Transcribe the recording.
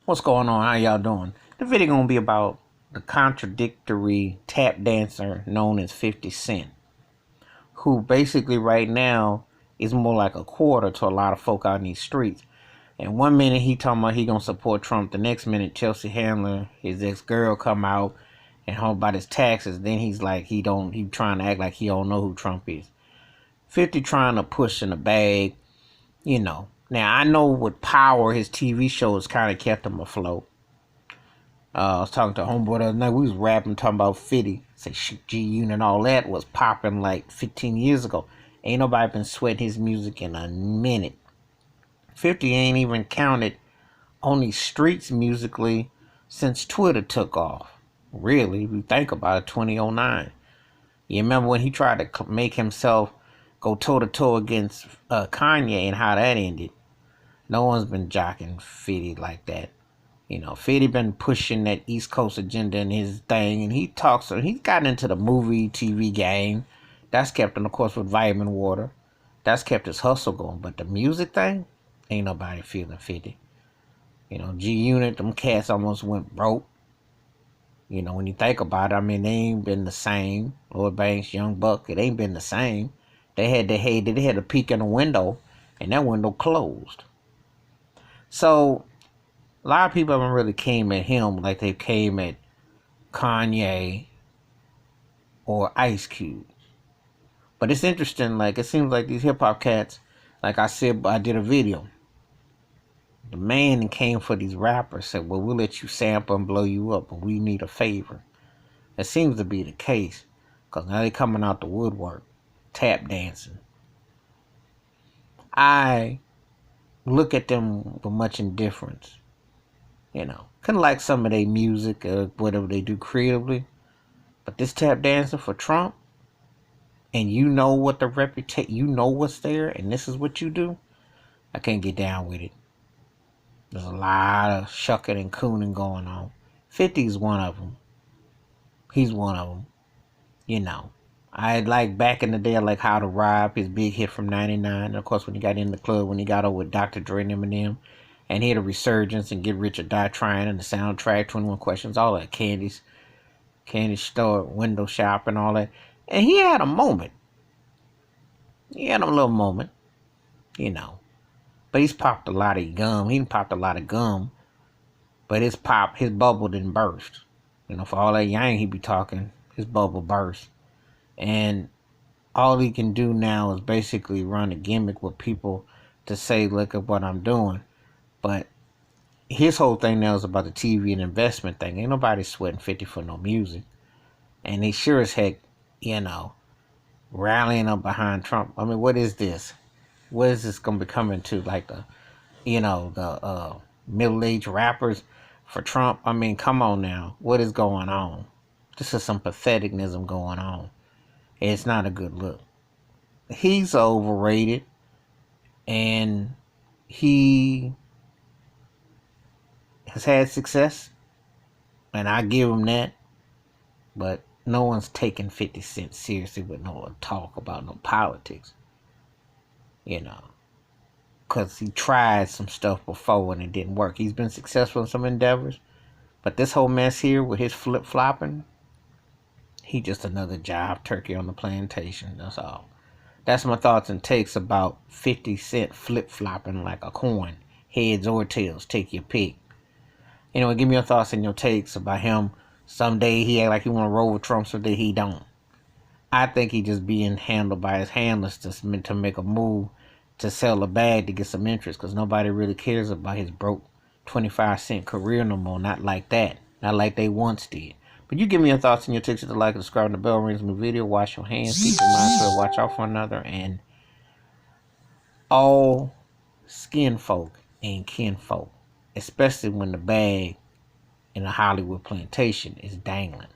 What's going on? How y'all doing? The video gonna be about the contradictory tap dancer known as 50 Cent, who basically right now is more like a quarter to a lot of folk out in these streets. And one minute he talking about he gonna support Trump, the next minute Chelsea Handler, his ex-girl, come out and talk about his taxes. Then he's like he trying to act like he don't know who Trump is. 50 trying to push in the bag, you know. Now I know with Power, his TV shows kind of kept him afloat. I was talking to a homeboy the other night. We was rapping, talking about 50. Say G Unit and all that was popping like 15 years ago. Ain't nobody been sweating his music in a minute. 50 ain't even counted on these streets musically since Twitter took off. Really, if you think about it, 2009. You remember when he tried to make himself go toe to toe against Kanye and how that ended? No one's been jocking 50 like that. You know, 50 been pushing that East Coast agenda in his thing, and he's gotten into the movie, TV game. That's kept him, of course, with vitamin water. That's kept his hustle going. But the music thing, ain't nobody feeling 50. You know, G Unit, them cats almost went broke. You know, when you think about it, I mean, they ain't been the same. Lloyd Banks, Young Buck, it ain't been the same. They had a peek in the window, and that window closed. So a lot of people haven't really came at him like they came at Kanye or Ice Cube. But it's interesting, like, it seems like these hip hop cats, like I said, I did a video. The man that came for these rappers said, well, we'll let you sample and blow you up, but we need a favor. That seems to be the case, because now they coming out the woodwork, tap dancing. I look at them with much indifference. You know, kind of like some of their music or whatever they do creatively. But this tap dancing for Trump, and you know what the reputation, you know what's there, and this is what you do, I can't get down with it. There's a lot of shucking and cooning going on. 50's one of them. He's one of them. You know, I like back in the day, I like How to Rob, his big hit from '99. And of course, when he got in the club, when he got over with Dr. Dre and Eminem, and he had a resurgence and Get Rich or Die Trying, and the soundtrack, 21 Questions, all that, Candy Store, Window Shop, and all that. And he had a moment. He had a little moment, you know. But he's popped a lot of gum. He popped a lot of gum. But his bubble didn't burst. You know, for all that yang he be talking, his bubble burst. And all he can do now is basically run a gimmick with people to say, look at what I'm doing. But his whole thing now is about the TV and investment thing. Ain't nobody sweating 50 for no music. And they sure as heck, you know, rallying up behind Trump. I mean, what is this? What is this going to be coming to? Like the middle-aged rappers for Trump? I mean, come on now. What is going on? This is some patheticness going on. It's not a good look. He's overrated, and he has had success, and I give him that. But no one's taking 50 Cent seriously with no talk about no politics. You know, because he tried some stuff before and it didn't work. He's been successful in some endeavors, but this whole mess here with his flip-flopping, he just another jive turkey on the plantation. That's all. That's my thoughts and takes about 50 Cent flip-flopping like a coin. Heads or tails, take your pick. Anyway, give me your thoughts and your takes about him. Someday he act like he want to roll with Trump, someday he don't. I think he just being handled by his handlers to make a move to sell a bag to get some interest, because nobody really cares about his broke 25-cent career no more. Not like that. Not like they once did. But you give me your thoughts and your takes. Hit the like and subscribe, and the bell rings. My video. Wash your hands. Keep your mind clear. Watch out for another. And all skin folk ain't kinfolk, especially when the bag in a Hollywood plantation is dangling.